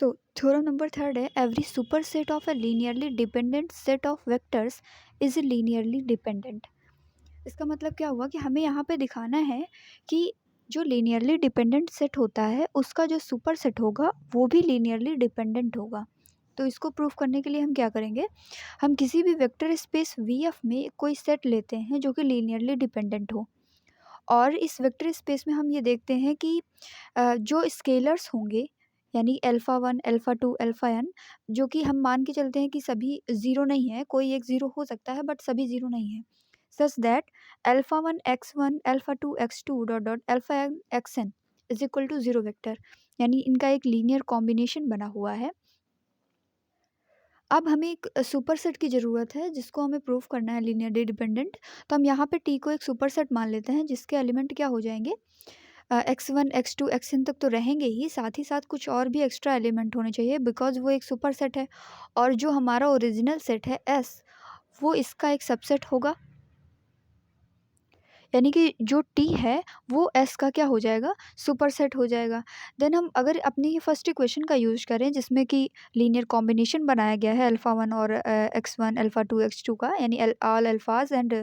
So theorem number third है, every super set of a linearly dependent set of vectors is linearly dependent. इसका मतलब क्या हुआ कि हमें यहाँ पे दिखाना है कि जो लीनियरली डिपेंडेंट सेट होता है उसका जो सुपर सेट होगा वो भी लीनियरली डिपेंडेंट होगा। तो इसको प्रूफ करने के लिए हम क्या करेंगे, हम किसी भी वेक्टर स्पेस वी एफ में कोई सेट लेते हैं जो कि लीनियरली डिपेंडेंट हो, और इस वेक्टर स्पेस में हम ये देखते हैं कि जो स्केलर्स होंगे यानी अल्फ़ा 1, अल्फ़ा 2, अल्फ़ा n, जो कि हम मान के चलते हैं कि सभी ज़ीरो नहीं है, कोई एक ज़ीरो हो सकता है बट सभी ज़ीरो नहीं है, such that alpha 1 x1, alpha 2 x2 dot dot alpha n xn is equal to zero vector, यानी इनका एक लीनियर कॉम्बिनेशन बना हुआ है। अब हमें एक सुपर सेट की ज़रूरत है जिसको हमें प्रूफ करना है लीनियरली डिपेंडेंट। तो हम यहाँ पे टी को एक सुपर सेट मान लेते हैं जिसके एलिमेंट क्या हो जाएंगे, x1 x2 xn तक तो रहेंगे ही, साथ ही साथ कुछ और भी एक्स्ट्रा एलिमेंट होने चाहिए बिकॉज वो एक सुपर सेट है, और जो हमारा ओरिजिनल सेट है S वो इसका एक सबसेट होगा, यानी कि जो टी है वो एस का क्या हो जाएगा, सुपर सेट हो जाएगा। देन हम अगर अपनी ये फर्स्ट इक्वेशन का यूज करें जिसमें कि लीनियर कॉम्बिनेशन बनाया गया है अल्फ़ा 1 और x1 अल्फ़ा 2 x2 का, यानी ऑल अल्फ़ाज एंड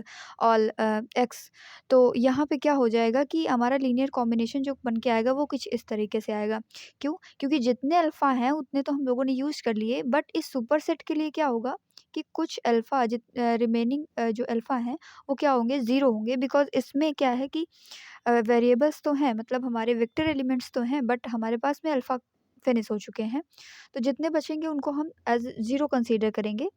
ऑल एक्स, तो यहाँ पे क्या हो जाएगा कि हमारा लीनियर कॉम्बिनेशन जो बन के आएगा वो कुछ इस तरीके से आएगा। क्यों? क्योंकि जितने अल्फ़ा हैं उतने तो हम लोगों ने यूज़ कर लिए, बट इस सुपर सेट के लिए क्या होगा कि कुछ अल्फ़ा रिमेनिंग जो अल्फ़ा हैं वो क्या होंगे, ज़ीरो होंगे, बिकॉज़ इसमें क्या है कि वेरिएबल्स तो हैं, मतलब हमारे वेक्टर एलिमेंट्स तो हैं बट हमारे पास में अल्फ़ा फिनिश हो चुके हैं, तो जितने बचेंगे उनको हम एज़ ज़ीरो कंसीडर करेंगे।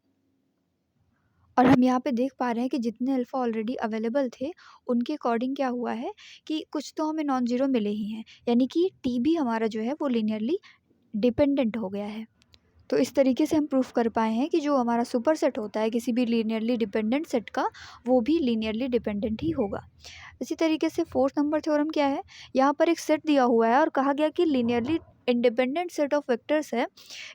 और हम यहाँ पे देख पा रहे हैं कि जितने अल्फ़ा ऑलरेडी अवेलेबल थे उनके अकॉर्डिंग क्या हुआ है कि कुछ तो हमें नॉन ज़ीरो मिले ही हैं, यानी कि टी भी हमारा जो है वो लीनियरली डिपेंडेंट हो गया है। तो इस तरीके से हम प्रूफ कर पाए हैं कि जो हमारा सुपर सेट होता है किसी भी लीनियरली डिपेंडेंट सेट का, वो भी लीनियरली डिपेंडेंट ही होगा। इसी तरीके से फोर्थ नंबर थ्योरम क्या है, यहाँ पर एक सेट दिया हुआ है और कहा गया कि linearly independent set of vectors है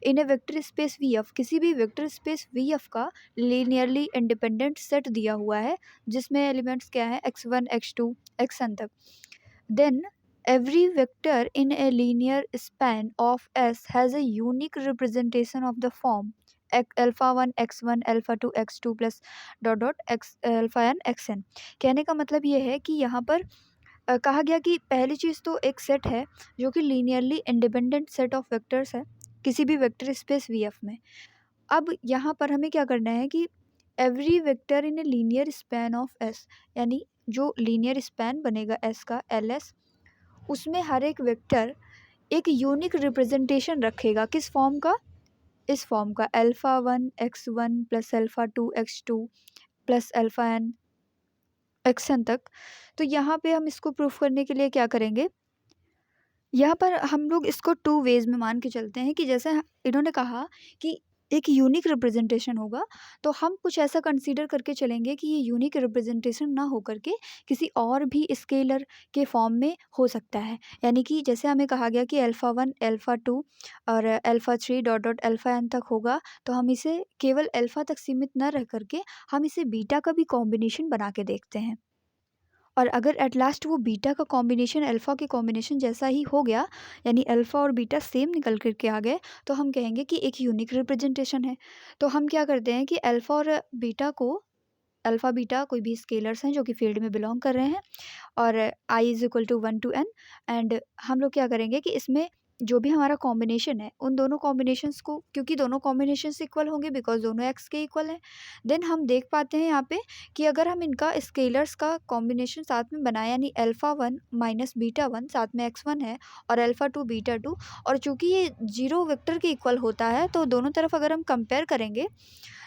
इन ए वेक्टर स्पेस वी एफ, किसी भी वेक्टर स्पेस वी एफ का लीनियरली इंडिपेंडेंट सेट दिया हुआ है जिसमें एलिमेंट्स क्या है, x1 x2 xn तक। Then every vector in a linear span of S has a unique representation of the form alpha 1 x1 alpha 2 x2 plus dot dot x alpha n xn। कहने का मतलब ये है कि यहाँ पर कहा गया कि पहली चीज़ तो एक सेट है जो कि linearly independent set of vectors है किसी भी वेक्टर स्पेस वी एफ में। अब यहाँ पर हमें क्या करना है कि every vector in a linear span of S, यानी जो लीनियर स्पैन बनेगा एस का एल एस, उसमें हर एक वेक्टर एक यूनिक रिप्रेजेंटेशन रखेगा, किस फॉर्म का, इस फॉर्म का alpha 1 x1 plus alpha 2 x2 plus alpha n xn तक। तो यहाँ पे हम इसको प्रूफ करने के लिए क्या करेंगे, यहाँ पर हम लोग इसको टू वेज़ में मान के चलते हैं कि जैसे इन्होंने कहा कि एक यूनिक रिप्रेजेंटेशन होगा, तो हम कुछ ऐसा कंसीडर करके चलेंगे कि ये यूनिक रिप्रेजेंटेशन ना हो करके किसी और भी स्केलर के फॉर्म में हो सकता है। यानी कि जैसे हमें कहा गया कि अल्फ़ा 1 अल्फ़ा 2 और alpha 3 dot dot alpha n तक होगा, तो हम इसे केवल अल्फ़ा तक सीमित न रह करके हम इसे बीटा का भी कॉम्बिनेशन बना के देखते हैं। और अगर एट लास्ट वो बीटा का कॉम्बिनेशन अल्फ़ा के कॉम्बिनेशन जैसा ही हो गया, यानी अल्फ़ा और बीटा सेम निकल कर के आ गए, तो हम कहेंगे कि एक यूनिक रिप्रेजेंटेशन है। तो हम क्या करते हैं कि अल्फ़ा और बीटा को, अल्फ़ा बीटा कोई भी स्केलर्स हैं जो कि फील्ड में बिलोंग कर रहे हैं, और i is equal to 1 to n, and हम लोग क्या करेंगे कि इसमें जो भी हमारा कॉम्बिनेशन है उन दोनों कॉम्बिनेशंस को, क्योंकि दोनों कॉम्बिनेशंस इक्वल होंगे बिकॉज दोनों x के इक्वल हैं, देन हम देख पाते हैं यहाँ पे कि अगर हम इनका स्केलर्स का कॉम्बिनेशन साथ में बनाए, यानी अल्फ़ा 1 माइनस बीटा 1 साथ में x1 है और अल्फ़ा 2 बीटा 2, और चूंकि ये जीरो वेक्टर के इक्वल होता है तो दोनों तरफ अगर हम कंपेयर करेंगे,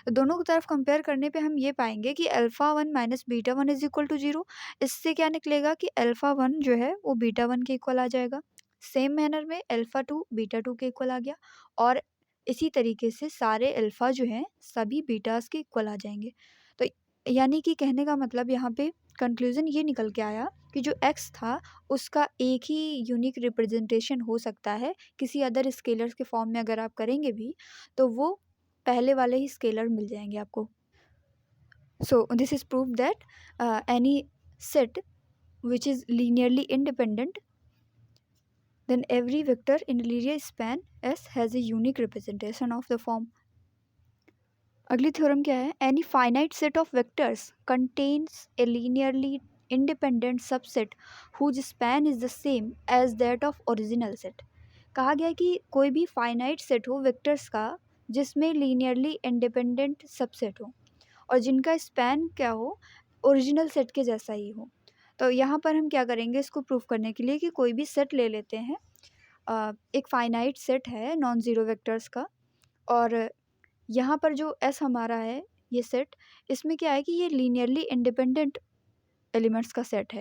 तो दोनों की तरफ कंपेयर करने पे हम ये पाएंगे कि alpha 1 minus beta 1 is equal to zero. इससे क्या निकलेगा कि अल्फ़ा 1 जो है वो बीटा 1 के इक्वल आ जाएगा, सेम मैनर में अल्फ़ा 2 बीटा 2 के इक्वल आ गया, और इसी तरीके से सारे अल्फ़ा जो हैं सभी बीटास के इक्वल आ जाएंगे। तो यानी कि कहने का मतलब यहाँ पे कंक्लूज़न ये निकल के आया कि जो x था उसका एक ही यूनिक रिप्रेजेंटेशन हो सकता है, किसी अदर स्केलर्स के फॉर्म में अगर आप करेंगे भी तो वो पहले वाले ही स्केलर मिल जाएंगे आपको। So this is proof that any set which is linearly independent Then every vector in a linear span S has a unique representation of the form. अगली थ्योरम क्या है? Any finite set of vectors contains a linearly independent subset whose span is the same as that of original set. कहा गया है कि कोई भी finite set हो वेक्टर्स का जिसमें लीनियरली इंडिपेंडेंट सबसेट हो और जिनका स्पैन क्या हो, ओरिजिनल सेट के जैसा ही हो. तो यहाँ पर हम क्या करेंगे इसको प्रूव करने के लिए कि कोई भी सेट ले लेते हैं. एक फाइनाइट सेट है नॉन ज़ीरो वेक्टर्स का, और यहाँ पर जो एस हमारा है ये सेट, इसमें क्या है कि ये लीनियरली इंडिपेंडेंट एलिमेंट्स का सेट है.